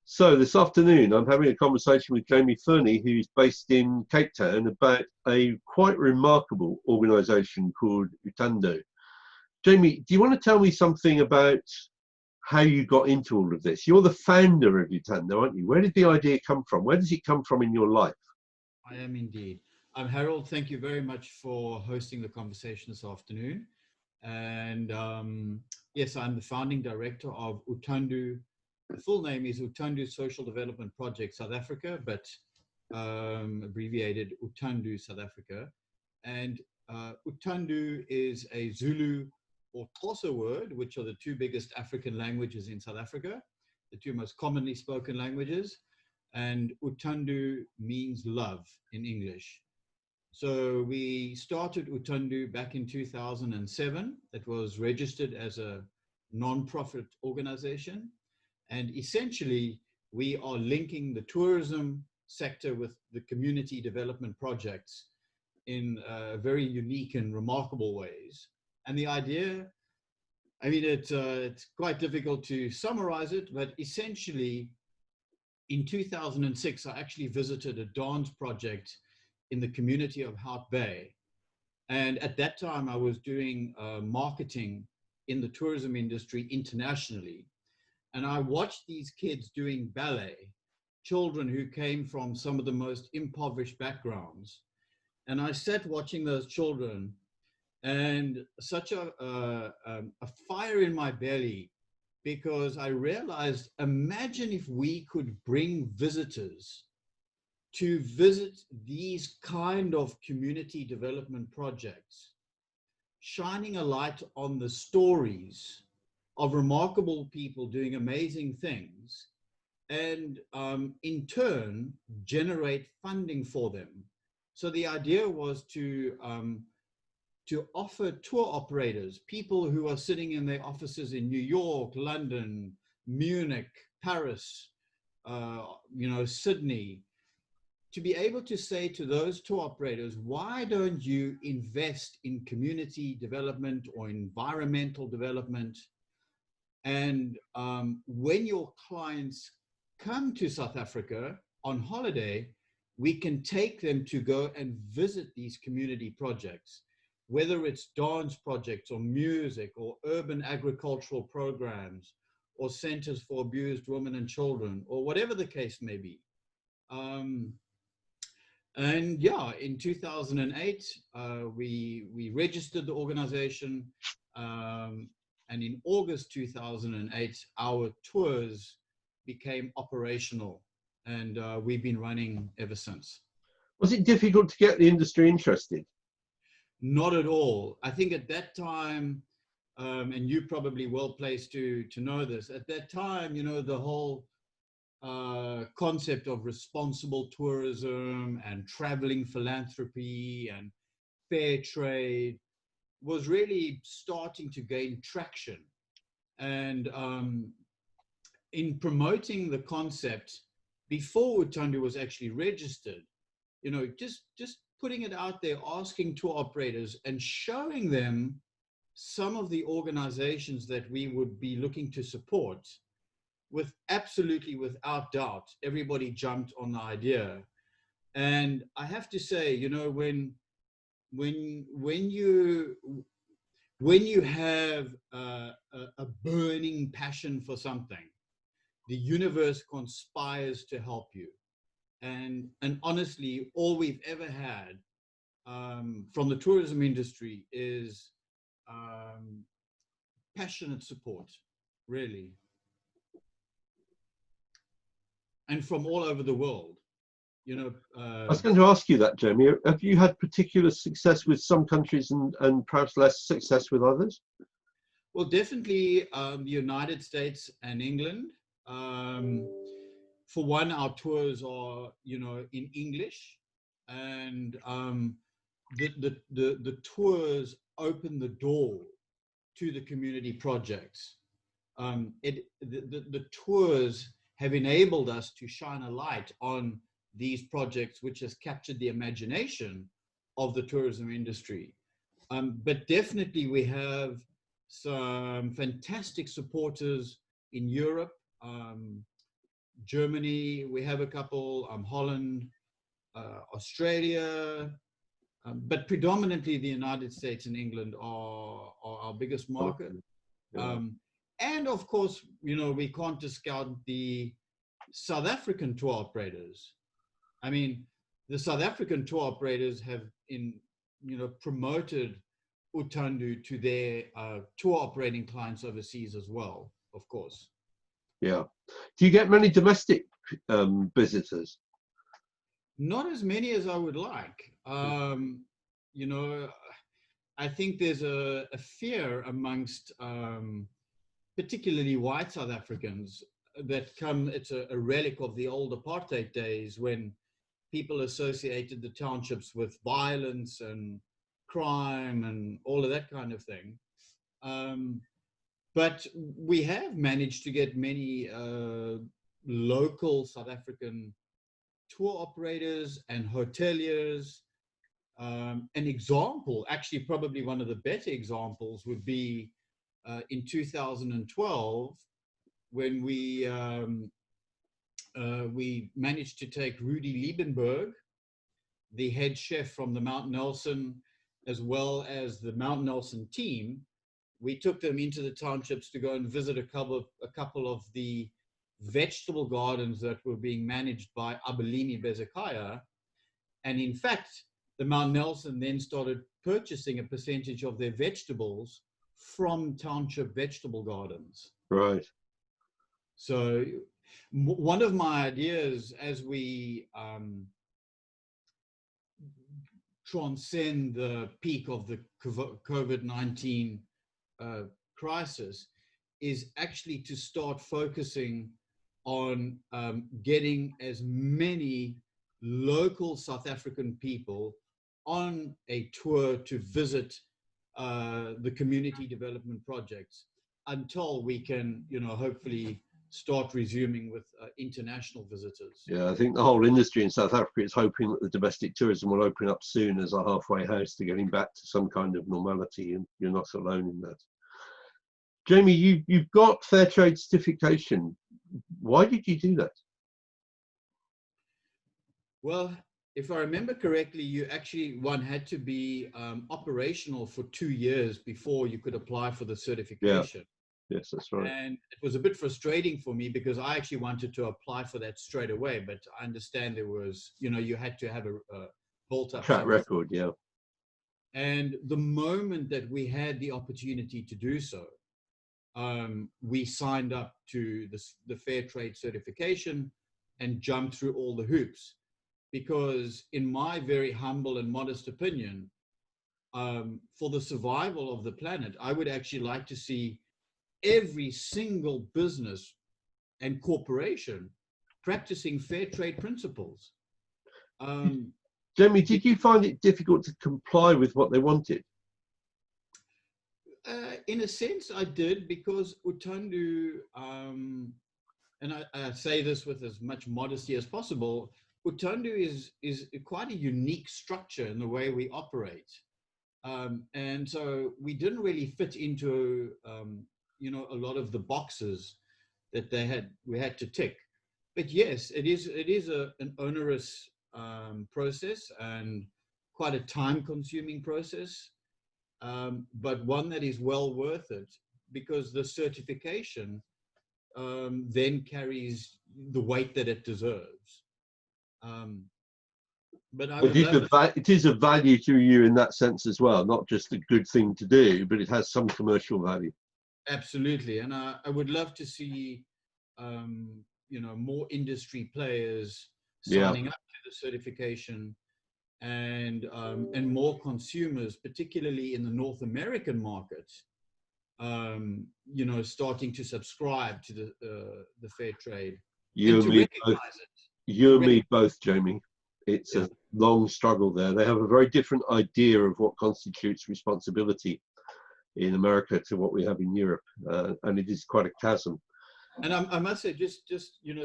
So this afternoon, I'm having a conversation with Jamie Fernie, who's based in Cape Town, about a quite remarkable organisation called Uthando. Jamie, do you want to tell me something about how you got into all of this? You're the founder of Uthando, aren't you? Where did the idea come from? Where does it come from in your life? I am indeed. Harold, thank you very much for hosting the conversation this afternoon. And yes, I'm the founding director of Uthando. The full name is Uthando Social Development Project South Africa, but abbreviated Uthando South Africa. And Uthando is a Zulu or Xhosa word, which are the two biggest African languages in South Africa, the two most commonly spoken languages. And Uthando means love in English. So we started Uthando back in 2007. It was registered as a non-profit organization. And essentially, we are linking the tourism sector with the community development projects in very unique and remarkable ways. And the idea, it's quite difficult to summarize it, but essentially, in 2006, I actually visited a dance project in the community of Hout Bay. And at that time, I was doing marketing in the tourism industry internationally. And I watched these kids doing ballet, children who came from some of the most impoverished backgrounds. And I sat watching those children, and such a fire in my belly, because I realized, imagine if we could bring visitors to visit these kind of community development projects, shining a light on the stories of remarkable people doing amazing things, and in turn generate funding for them. So the idea was to offer tour operators, people who are sitting in their offices in New York, London, Munich, Paris, Sydney, to be able to say to those tour operators, why don't you invest in community development or environmental development? And when your clients come to South Africa on holiday, we can take them to go and visit these community projects, whether it's dance projects or music or urban agricultural programs or centers for abused women and children, or whatever the case may be. And yeah, in 2008, we registered the organization. And in August 2008, our tours became operational, and we've been running ever since. Was it difficult to get the industry interested? Not at all. I think at that time, and you're probably well placed to know this, at that time, the whole concept of responsible tourism and traveling philanthropy and fair trade was really starting to gain traction. And in promoting the concept before Uthando was actually registered, just putting it out there, asking tour operators and showing them some of the organizations that we would be looking to support, without doubt, everybody jumped on the idea. And I have to say, when you have a burning passion for something, the universe conspires to help you. And honestly, all we've ever had from the tourism industry is passionate support, really. And from all over the world, I was going to ask you that, Jamie. Have you had particular success with some countries and perhaps less success with others? Well, definitely the United States and England. For one, our tours are, in English, and the tours open the door to the community projects. The tours have enabled us to shine a light on these projects, which has captured the imagination of the tourism industry. But definitely we have some fantastic supporters in Europe, Germany, we have a couple, Holland, Australia, but predominantly the United States and England are our biggest market. Yeah. And of course, we can't discount the South African tour operators. I mean, the South African tour operators have promoted Uthando to their tour operating clients overseas as well, of course. Yeah. Do you get many domestic visitors? Not as many as I would like. I think there's a fear amongst particularly white South Africans that it's a relic of the old apartheid days when people associated the townships with violence and crime and all of that kind of thing. But we have managed to get many local South African tour operators and hoteliers. An example, actually probably one of the better examples, would be in 2012 when we managed to take Rudy Liebenberg, the head chef from the Mount Nelson, as well as the Mount Nelson team. We took them into the townships to go and visit a couple of the vegetable gardens that were being managed by Abelini Bezekaya. And in fact, the Mount Nelson then started purchasing a percentage of their vegetables from township vegetable gardens. Right. So one of my ideas as we transcend the peak of the COVID-19 crisis is actually to start focusing on getting as many local South African people on a tour to visit the community development projects until we can, hopefully start resuming with international visitors. Yeah, I think the whole industry in South Africa is hoping that the domestic tourism will open up soon as a halfway house to getting back to some kind of normality, and you're not alone in that. Jamie, you've got fair trade certification. Why did you do that? Well, if I remember correctly, one had to be operational for 2 years before you could apply for the certification. Yeah. Yes, that's right. And it was a bit frustrating for me because I actually wanted to apply for that straight away, but I understand there was, you had to have a built up track record, yeah. And the moment that we had the opportunity to do so, we signed up to the fair trade certification and jumped through all the hoops. Because in my very humble and modest opinion, for the survival of the planet, I would actually like to see every single business and corporation practicing fair trade principles. Jamie, did you find it difficult to comply with what they wanted? In a sense, I did, because Uthando, and I say this with as much modesty as possible, Uthando is quite a unique structure in the way we operate. And so we didn't really fit into, a lot of the boxes that we had to tick. But yes, it is an onerous process and quite a time-consuming process, but one that is well worth it, because the certification then carries the weight that it deserves. But it is a value to you in that sense as well, not just a good thing to do, but it has some commercial value. Absolutely, and I would love to see more industry players signing up to the certification, and more consumers, particularly in the North American market, starting to subscribe to the fair trade. You and me both, Jamie. It's a long struggle there. They have a very different idea of what constitutes responsibility in America to what we have in Europe, and it is quite a chasm. And I must say, just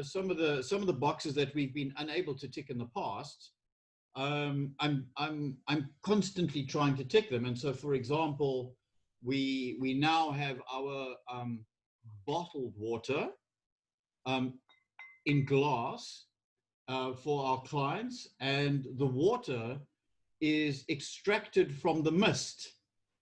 some of the boxes that we've been unable to tick in the past, I'm constantly trying to tick them. And so, for example, we now have our bottled water in glass for our clients, and the water is extracted from the mist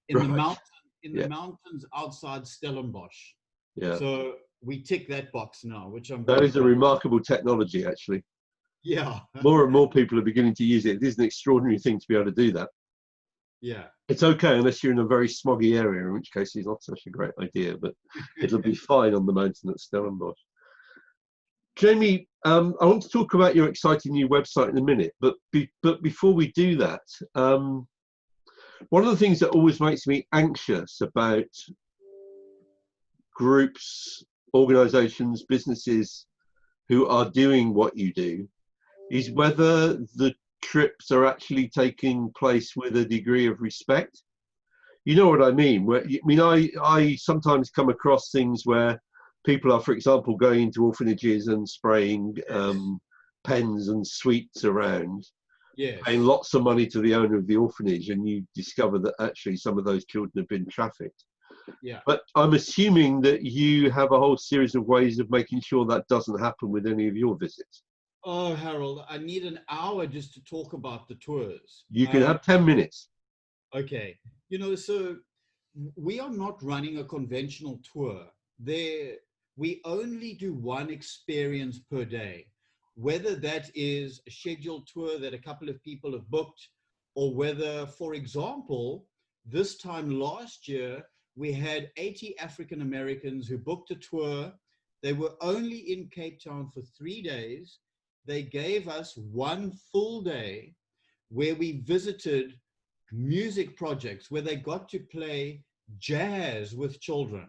in the Right. mountain in the Yeah. mountains outside Stellenbosch. Yeah. So we tick that box now, which I'm That very is a proud of. remarkable technology, actually. Yeah. More and more people are beginning to use it. It is an extraordinary thing to be able to do that. Yeah. It's okay unless you're in a very smoggy area, in which case it's not such a great idea, but it'll be fine on the mountain at Stellenbosch. Jamie, I want to talk about your exciting new website in a minute, but before we do that, one of the things that always makes me anxious about groups, organizations, businesses who are doing what you do is whether the trips are actually taking place with a degree of respect. You know what I mean? I sometimes come across things where people are, for example, going into orphanages and spraying pens and sweets around, paying Yes. lots of money to the owner of the orphanage, and you discover that actually some of those children have been trafficked. Yeah. But I'm assuming that you have a whole series of ways of making sure that doesn't happen with any of your visits. Oh, Harold, I need an hour just to talk about the tours. You can have 10 minutes. Okay. So we are not running a conventional tour. We only do one experience per day, whether that is a scheduled tour that a couple of people have booked, or whether, for example, this time last year, we had 80 African Americans who booked a tour. They were only in Cape Town for 3 days. They gave us one full day where we visited music projects, where they got to play jazz with children.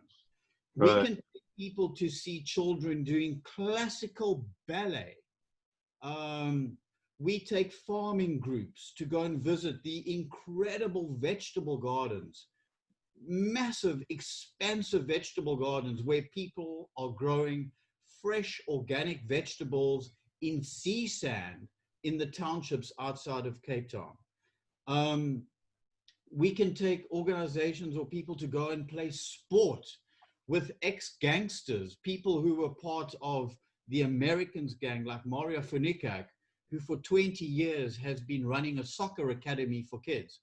We Right. can take people to see children doing classical ballet. We take farming groups to go and visit the incredible vegetable gardens, massive, expansive vegetable gardens where people are growing fresh organic vegetables in sea sand in the townships outside of Cape Town. We can take organizations or people to go and play sport with ex-gangsters, people who were part of the Americans gang, like Mario Fernie, who for 20 years has been running a soccer academy for kids.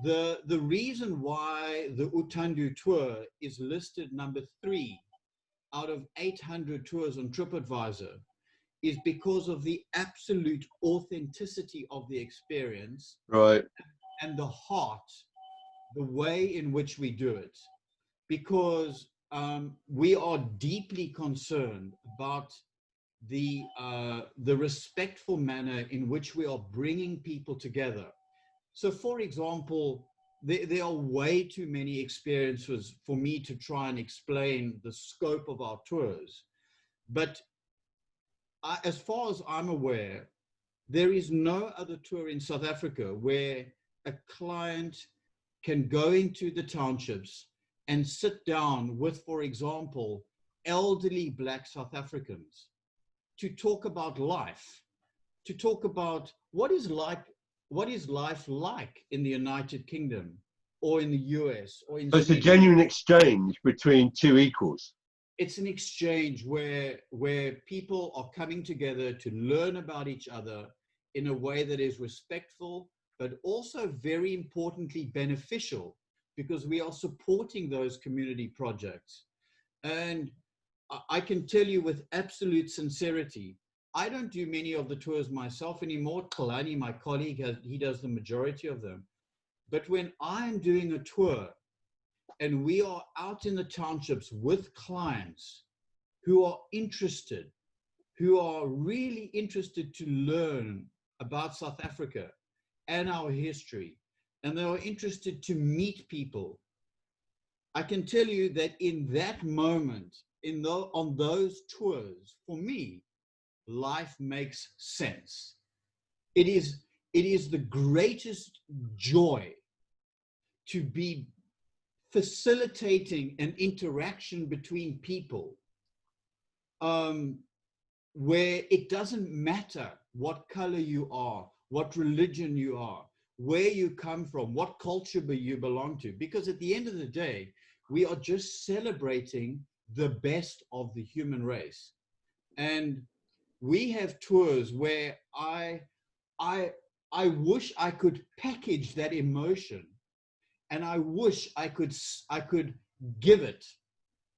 The reason why the Uthando tour is listed number 3 out of 800 tours on TripAdvisor is because of the absolute authenticity of the experience, Right. and the heart, the way in which we do it, because we are deeply concerned about the respectful manner in which we are bringing people together. So, for example, there are way too many experiences for me to try and explain the scope of our tours. But as far as I'm aware, there is no other tour in South Africa where a client can go into the townships and sit down with, for example, elderly Black South Africans to talk about life, to talk about what is life like in the United Kingdom or in the US or in So it's a Sweden. genuine exchange between two equals. It's an exchange where people are coming together to learn about each other in a way that is respectful, but also very importantly beneficial, because we are supporting those community projects. And I can tell you with absolute sincerity, I don't do many of the tours myself anymore. Kalani, my colleague, he does the majority of them. But when I'm doing a tour and we are out in the townships with clients who are interested, who are really interested to learn about South Africa and our history, and they are interested to meet people, I can tell you that in that moment, on those tours, for me, life makes sense. It is the greatest joy to be facilitating an interaction between people, where it doesn't matter what color you are, what religion you are, where you come from, what culture you belong to, because at the end of the day, we are just celebrating the best of the human race. And we have tours where I wish I could package that emotion, and I wish I could give it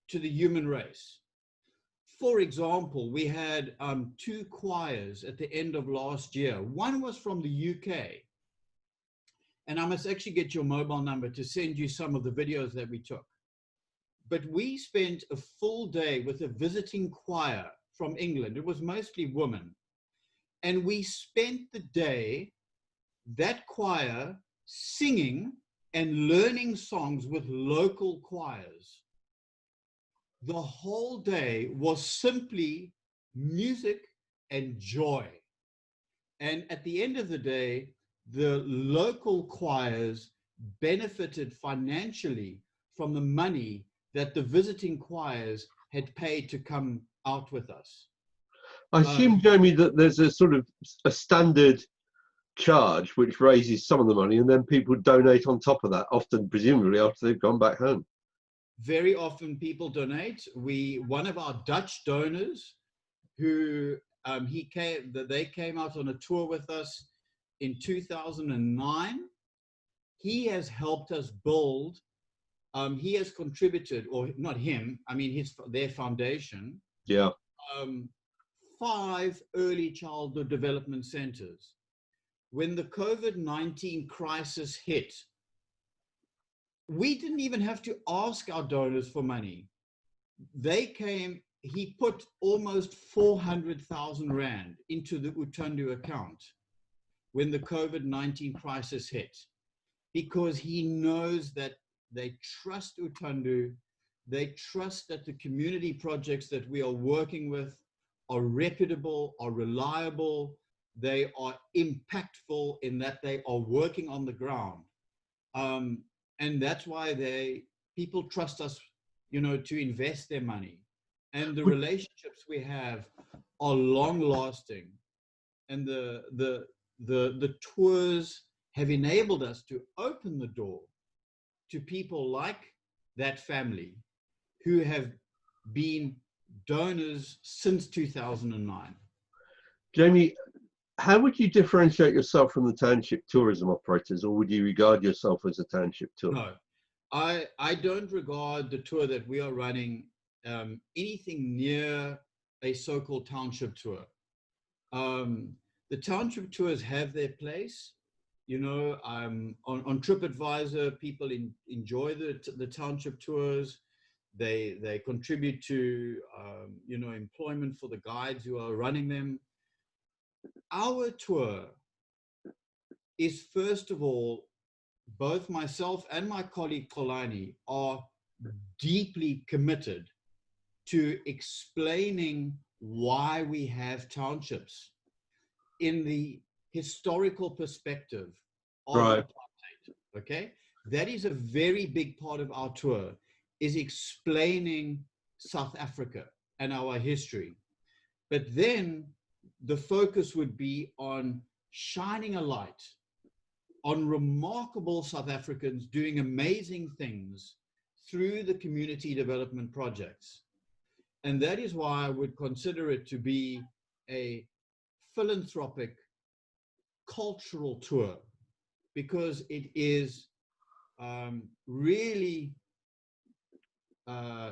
to the human race. For example, we had two choirs at the end of last year. One was from the UK, and I must actually get your mobile number to send you some of the videos that we took. But we spent a full day with a visiting choir from England. It was mostly women. And we spent the day, that choir, singing and learning songs with local choirs. The whole day was simply music and joy. And at the end of the day, the local choirs benefited financially from the money that the visiting choirs had paid to come out with us. I assume, Jamie, that there's a sort of a standard charge which raises some of the money, and then people donate on top of that, often presumably after they've gone back home. Very often people donate. One of our Dutch donors, who they came out on a tour with us in 2009. He has helped us build. He has contributed, or not him, I mean their foundation. Yeah. 5 early childhood development centers. When the COVID-19 crisis hit, we didn't even have to ask our donors for money. They came. He put almost 400,000 Rand into the Uthando account when the COVID-19 crisis hit, because he knows that they trust Uthando. They trust that the community projects that we are working with are reputable, are reliable, they are impactful in that they are working on the ground. And that's why people trust us, to invest their money. And the relationships we have are long lasting. And the tours have enabled us to open the door to people like that family who have been donors since 2009. Jamie, how would you differentiate yourself from the township tourism operators, or would you regard yourself as a township tour? No, I don't regard the tour that we are running anything near a so-called township tour. The township tours have their place. On TripAdvisor, people enjoy the township tours. They contribute to employment for the guides who are running them. Our tour is, first of all, both myself and my colleague Kolani are deeply committed to explaining why we have townships in the historical perspective of apartheid. Okay, that is a very big part of our tour, is explaining South Africa and our history. But then the focus would be on shining a light on remarkable South Africans doing amazing things through the community development projects. And that is why I would consider it to be a philanthropic cultural tour, because it is really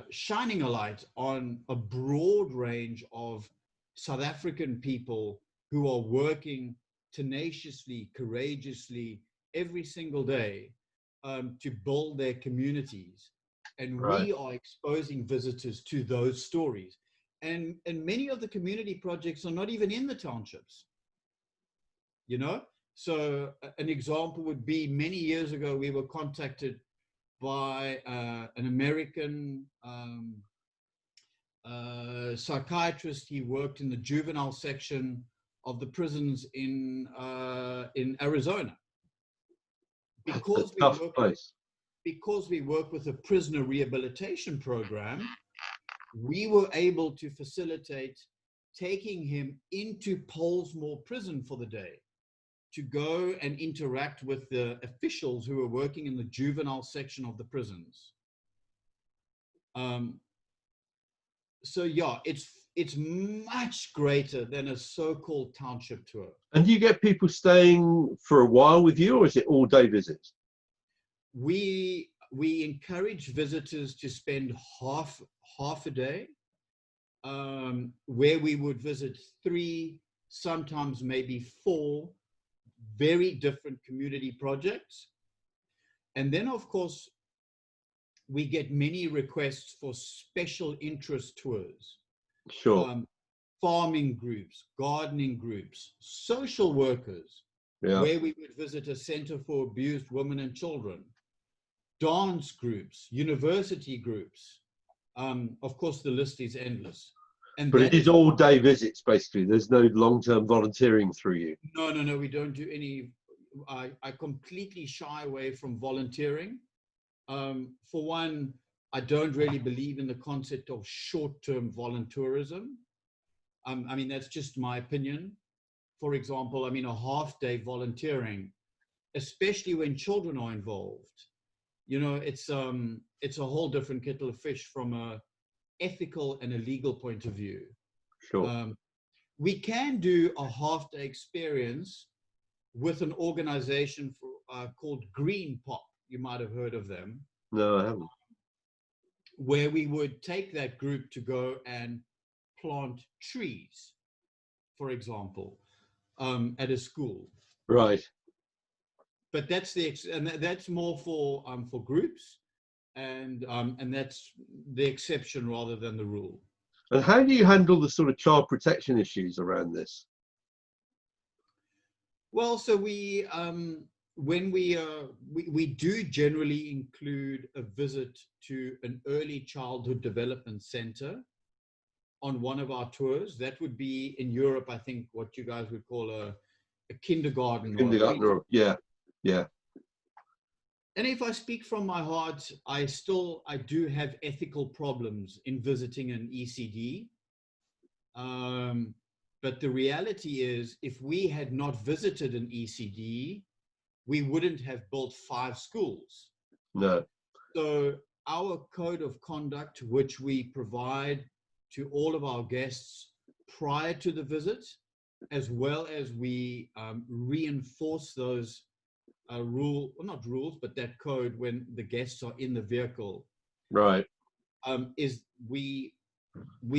shining a light on a broad range of South African people who are working tenaciously, courageously, every single day to build their communities. And we are exposing visitors to those stories. And many of the community projects are not even in the townships. So an example would be, many years ago, we were contacted by an American psychiatrist. He worked in the juvenile section of the prisons in Arizona. Because we work with a prisoner rehabilitation program, we were able to facilitate taking him into Pollsmoor prison for the day to go and interact with the officials who were working in the juvenile section of the prisons. So yeah, it's much greater than a so-called township tour. And do you get people staying for a while with you, or is it all day visits? We encourage visitors to spend half a day, where we would visit 3, sometimes maybe 4 very different community projects. And then, of course, we get many requests for special interest tours. Sure. Farming groups, gardening groups, social workers, Yeah. where we would visit a center for abused women and children, dance groups, university groups. Of course, the list is endless. And But it is all day visits, basically. There's no long-term volunteering through you. No, we don't do any. I completely shy away from volunteering. For one, I don't really believe in the concept of short-term volunteerism. I mean, that's just my opinion. For example, I mean, a half-day volunteering, especially when children are involved, you know, it's a whole different kettle of fish from a ethical and a legal point of view. Sure. We can do a half-day experience with an organization called Green Pop. You might have heard of them. No, I haven't. Where we would take that group to go and plant trees, for example, at a school. Right. But that's more for groups, and that's the exception rather than the rule. And how do you handle the sort of child protection issues around this? Well, so when we do generally include a visit to an early childhood development center on one of our tours. That would be in Europe, I think, what you guys would call a kindergarten. Kindergarten, yeah. And if I speak from my heart, I do have ethical problems in visiting an ECD. But the reality is, if we had not visited an ECD, we wouldn't have built 5 schools. No. So our code of conduct, which we provide to all of our guests prior to the visit, as well as we reinforce those not rules, but that code when the guests are in the vehicle. Right. Is we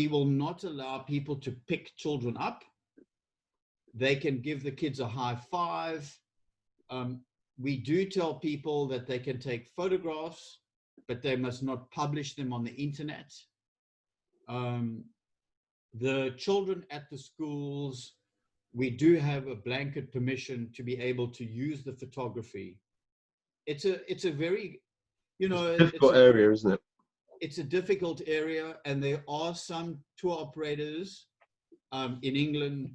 will not allow people to pick children up. They can give the kids a high five. We do tell people that they can take photographs, but they must not publish them on the internet. The children at the schools, we do have a blanket permission to be able to use the photography. It's a very, you know, it's a difficult area, isn't it? It's a difficult area, and there are some tour operators in England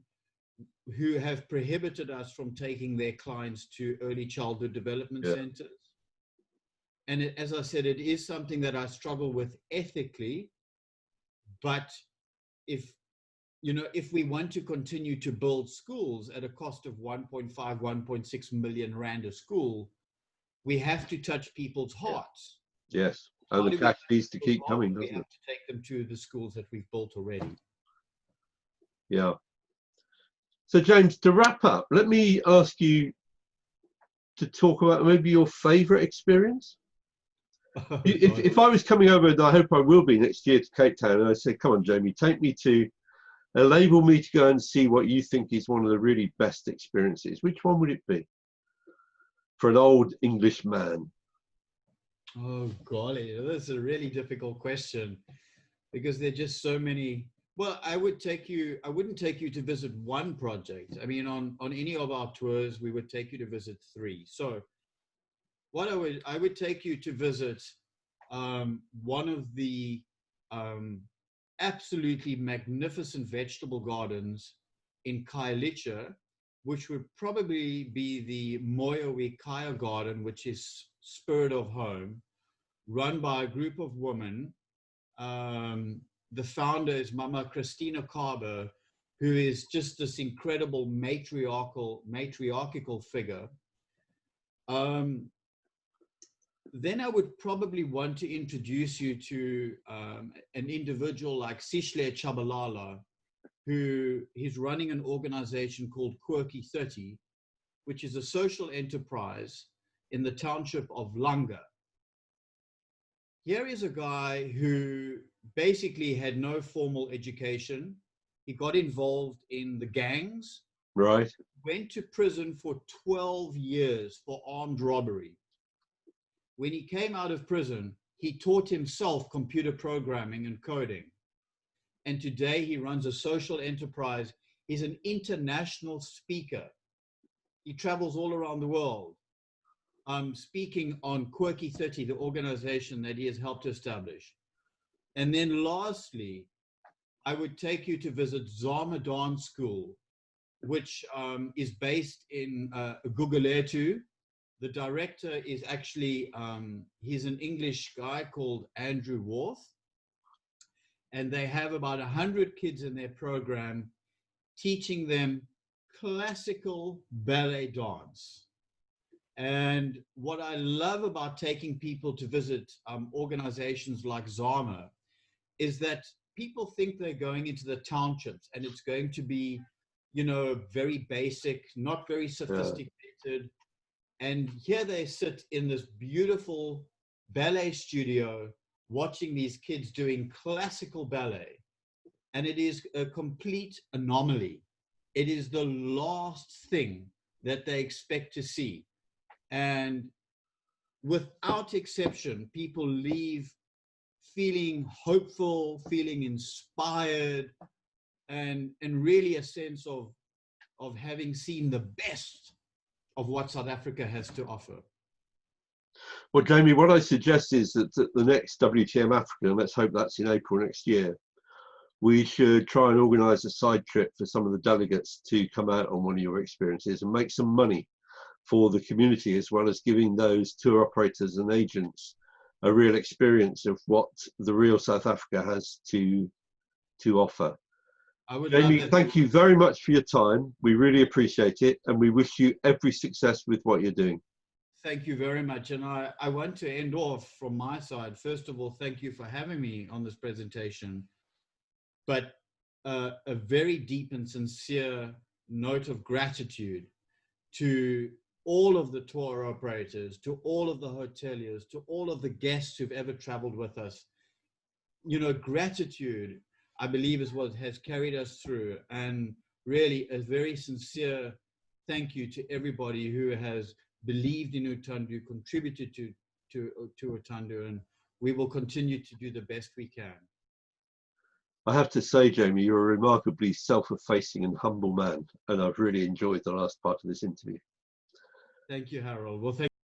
who have prohibited us from taking their clients to early childhood development centers. And as I said, it is something that I struggle with ethically. But if we want to continue to build schools at a cost of 1.5, 1.6 million rand a school, we have to touch people's hearts. Yes. And the cash needs to keep coming, doesn't it? We have to take them to the schools that we've built already. Yeah. So James, to wrap up, let me ask you to talk about maybe your favorite experience. If I was coming over, and I hope I will be next year, to Cape Town, and I say, come on, Jamie, take me to, enable me to go and see what you think is one of the really best experiences, which one would it be for an old English man? Oh, golly, that's a really difficult question, because there are just so many. Well, I wouldn't take you to visit one project. I mean, on any of our tours, we would take you to visit 3. So what I would take you to visit one of the absolutely magnificent vegetable gardens in Khayelitsha, which would probably be the Moyo Wikaya garden, which is Spirit of Home, run by a group of women. The founder is Mama Christina Carber, who is just this incredible matriarchal figure. Then I would probably want to introduce you to an individual like Sishle Chabalala, who is running an organization called Quirky 30, which is a social enterprise in the township of Langa. Here is a guy who basically had no formal education. He got involved in the gangs, Right. went to prison for 12 years for armed robbery. When he came out of prison, he taught himself computer programming and coding. And today he runs a social enterprise. He's an international speaker. He travels all around the world, speaking on Quirky 30, the organization that he has helped establish. And then lastly, I would take you to visit Zama Dance School, which is based in Guguletu. The director is actually, he's an English guy called Andrew Worth. And they have about 100 kids in their program, teaching them classical ballet dance. And what I love about taking people to visit organizations like Zama is that people think they're going into the townships and it's going to be, you know, very basic, not very sophisticated. Yeah. And here they sit in this beautiful ballet studio watching these kids doing classical ballet. And it is a complete anomaly. It is the last thing that they expect to see. And without exception, people leave feeling hopeful, feeling inspired, and really a sense of having seen the best of what South Africa has to offer. Well, Jamie, what I suggest is that at the next WTM Africa, and let's hope that's in April next year, we should try and organise a side trip for some of the delegates to come out on one of your experiences and make some money for the community, as well as giving those tour operators and agents a real experience of what the real South Africa has to offer. Jamie, thank you very much for your time. We really appreciate it, and we wish you every success with what you're doing. Thank you very much. And I want to end off from my side. First of all, thank you for having me on this presentation. But a very deep and sincere note of gratitude to all of the tour operators, to all of the hoteliers, to all of the guests who've ever traveled with us. You know, gratitude, I believe, is what has carried us through. And really a very sincere thank you to everybody who has believed in Uthando, contributed to Uthando, and we will continue to do the best we can. I have to say, Jamie, you're a remarkably self-effacing and humble man, and I've really enjoyed the last part of this interview. Thank you, Harold. Well, thank